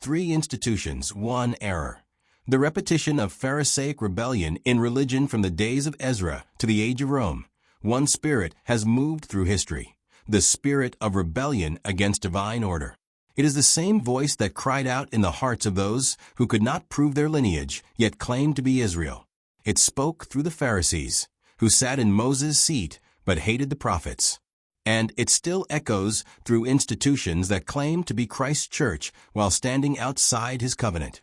three institutions, one error. The repetition of Pharisaic rebellion in religion from the days of Ezra to the age of Rome. One spirit has moved through history, the spirit of rebellion against divine order. It is the same voice that cried out in the hearts of those who could not prove their lineage, yet claimed to be Israel. It spoke through the Pharisees, who sat in Moses' seat but hated the prophets. And it still echoes through institutions that claim to be Christ's church while standing outside his covenant.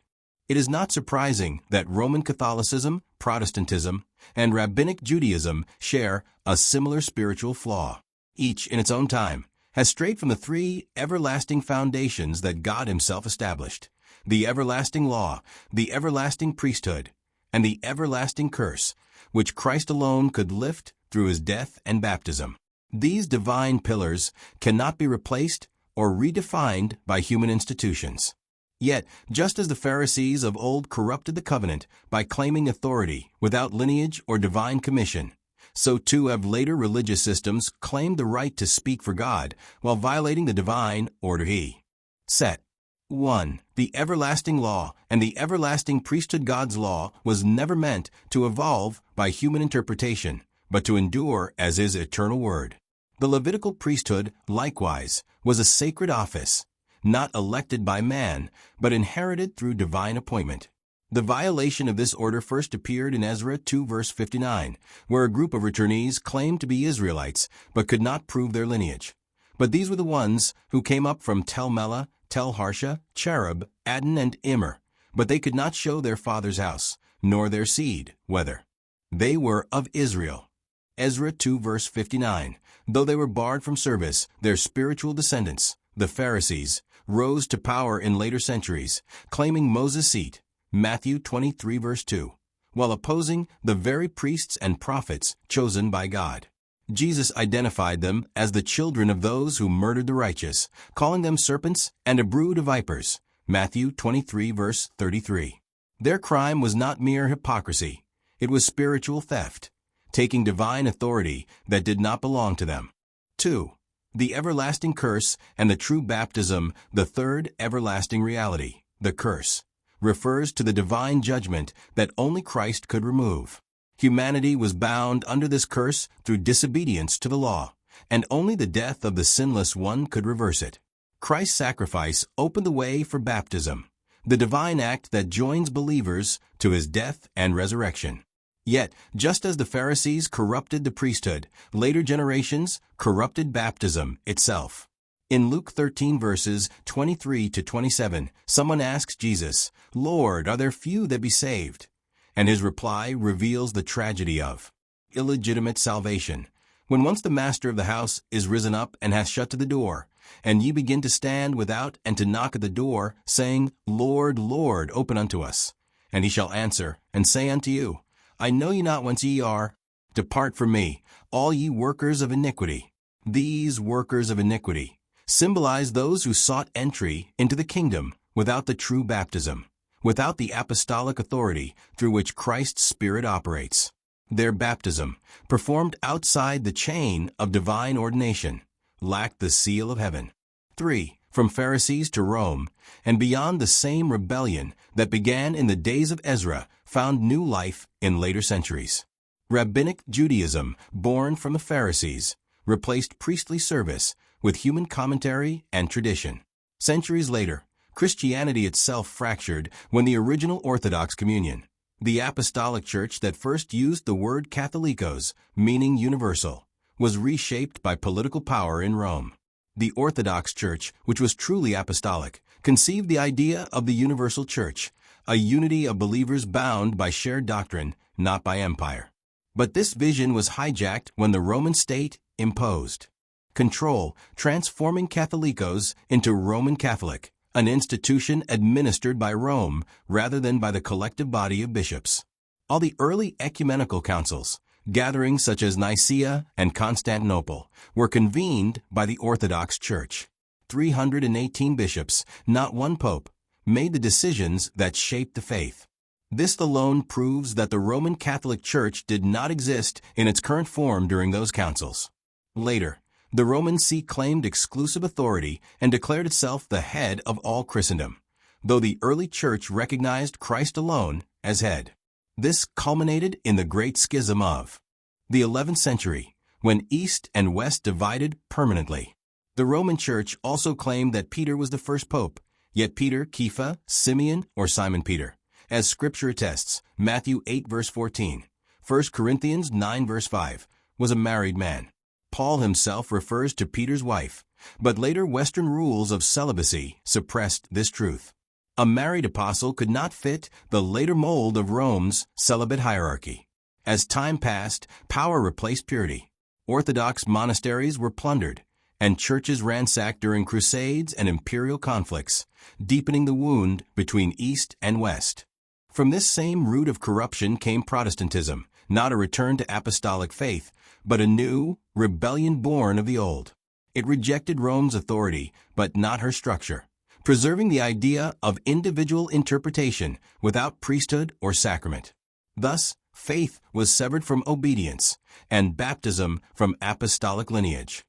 It is not surprising that Roman Catholicism, Protestantism, and Rabbinic Judaism share a similar spiritual flaw. Each, in its own time, has strayed from the three everlasting foundations that God himself established: the everlasting law, the everlasting priesthood, and the everlasting curse, which Christ alone could lift through his death and baptism. These divine pillars cannot be replaced or redefined by human institutions. Yet, just as the Pharisees of old corrupted the covenant by claiming authority without lineage or divine commission, so too have later religious systems claimed the right to speak for God while violating the divine order he set. 1. The everlasting law and the everlasting priesthood. God's law was never meant to evolve by human interpretation, but to endure as his eternal word. The Levitical priesthood, likewise, was a sacred office, not elected by man, but inherited through divine appointment. The violation of this order first appeared in Ezra 2 verse 59, where a group of returnees claimed to be Israelites, but could not prove their lineage. But these were the ones who came up from Tel Melah, Tel Harsha, Cherub, Adon, and Immer, but they could not show their father's house, nor their seed, whether they were of Israel. Ezra 2 verse 59, though they were barred from service, their spiritual descendants, the Pharisees, rose to power in later centuries, claiming Moses' seat, Matthew 23 verse 2, while opposing the very priests and prophets chosen by God. Jesus identified them as the children of those who murdered the righteous, calling them serpents and a brood of vipers, Matthew 23 verse 33. Their crime was not mere hypocrisy, it was spiritual theft, taking divine authority that did not belong to them. 2. The everlasting curse and the true baptism. The third everlasting reality, the curse, refers to the divine judgment that only Christ could remove. Humanity was bound under this curse through disobedience to the law, and only the death of the sinless one could reverse it. Christ's sacrifice opened the way for baptism, the divine act that joins believers to his death and resurrection. Yet, just as the Pharisees corrupted the priesthood, later generations corrupted baptism itself. In Luke 13 verses 23 to 27, someone asks Jesus, "Lord, are there few that be saved?" And his reply reveals the tragedy of illegitimate salvation. When once the master of the house is risen up and hath shut to the door, and ye begin to stand without and to knock at the door, saying, Lord, Lord, open unto us. And he shall answer, and say unto you, I know ye not whence ye are. Depart from me, all ye workers of iniquity. These workers of iniquity symbolize those who sought entry into the kingdom without the true baptism, without the apostolic authority through which Christ's Spirit operates. Their baptism, performed outside the chain of divine ordination, lacked the seal of heaven. 3. From Pharisees to Rome, and beyond, the same rebellion that began in the days of Ezra found new life in later centuries. Rabbinic Judaism, born from the Pharisees, replaced priestly service with human commentary and tradition. Centuries later, Christianity itself fractured when the original Orthodox Communion, the apostolic church that first used the word Katholikos, meaning universal, was reshaped by political power in Rome. The Orthodox Church, which was truly apostolic, conceived the idea of the universal church, a unity of believers bound by shared doctrine, not by empire. But this vision was hijacked when the Roman state imposed control, transforming Katholikos into Roman Catholic, an institution administered by Rome rather than by the collective body of bishops. All the early ecumenical councils, gatherings such as Nicaea and Constantinople, were convened by the Orthodox Church. 318 bishops, not one pope, made the decisions that shaped the faith. This alone proves that the Roman Catholic Church did not exist in its current form during those councils. Later, the Roman See claimed exclusive authority and declared itself the head of all Christendom. though the early church recognized Christ alone as head. This culminated in the Great Schism of the 11th century, when East and West divided permanently. The Roman Church also claimed that Peter was the first pope, yet Peter, Kepha, Simeon, or Simon Peter, as Scripture attests, Matthew 8 verse 14, 1 Corinthians 9 verse 5, was a married man. Paul himself refers to Peter's wife, but later Western rules of celibacy suppressed this truth. A married apostle could not fit the later mold of Rome's celibate hierarchy. As time passed, power replaced purity. Orthodox monasteries were plundered, and churches ransacked during crusades and imperial conflicts, deepening the wound between East and West. From this same root of corruption came Protestantism, not a return to apostolic faith, but a new rebellion born of the old. It rejected Rome's authority, but not her structure, preserving the idea of individual interpretation without priesthood or sacrament. Thus, faith was severed from obedience, and baptism from apostolic lineage.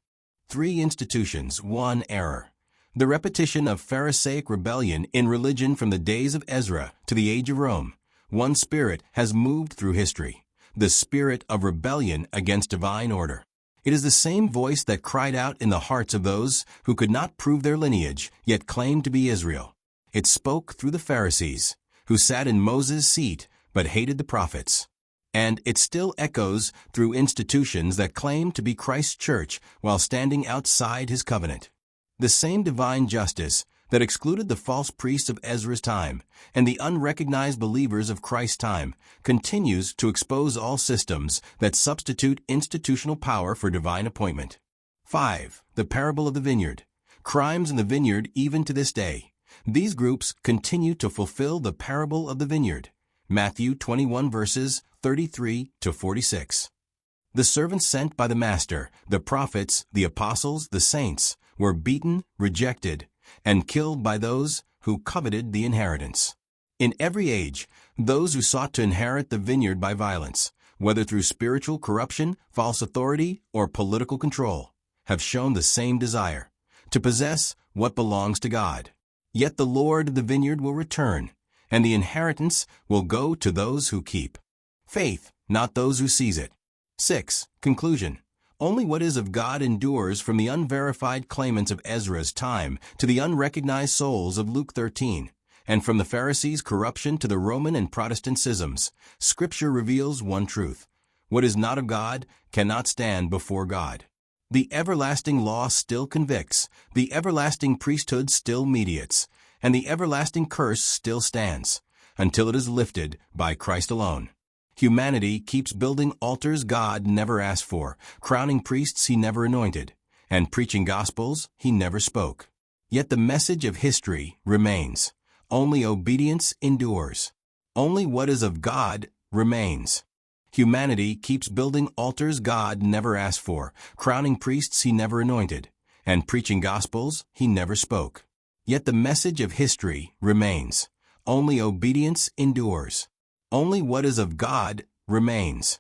3 institutions, 1 error. The repetition of Pharisaic rebellion in religion from the days of Ezra to the age of Rome. One spirit has moved through history, the spirit of rebellion against divine order. It is the same voice that cried out in the hearts of those who could not prove their lineage, yet claimed to be Israel. It spoke through the Pharisees, who sat in Moses' seat but hated the prophets. And it still echoes through institutions that claim to be Christ's church while standing outside his covenant. The same divine justice that excluded the false priests of Ezra's time and the unrecognized believers of Christ's time continues to expose all systems that substitute institutional power for divine appointment. 5. The parable of the vineyard. Crimes in the vineyard even to this day. These groups continue to fulfill the parable of the vineyard. Matthew 21 verses 33 to 46. The servants sent by the Master, the prophets, the apostles, the saints, were beaten, rejected, and killed by those who coveted the inheritance. In every age, those who sought to inherit the vineyard by violence, whether through spiritual corruption, false authority, or political control, have shown the same desire, to possess what belongs to God. Yet the Lord of the vineyard will return, and the inheritance will go to those who keep faith, not those who seize it. 6. Conclusion. Only what is of God endures, from the unverified claimants of Ezra's time to the unrecognized souls of Luke 13, and from the Pharisees' corruption to the Roman and Protestant schisms. Scripture reveals one truth: what is not of God cannot stand before God. The everlasting law still convicts, the everlasting priesthood still mediates, and the everlasting curse still stands, until it is lifted by Christ alone. Humanity keeps building altars God never asked for, crowning priests he never anointed, and preaching gospels he never spoke. Yet the message of history remains. Only obedience endures. Only what is of God remains. Humanity keeps building altars God never asked for, crowning priests he never anointed, and preaching gospels he never spoke. Yet the message of history remains. Only obedience endures. Only what is of God remains.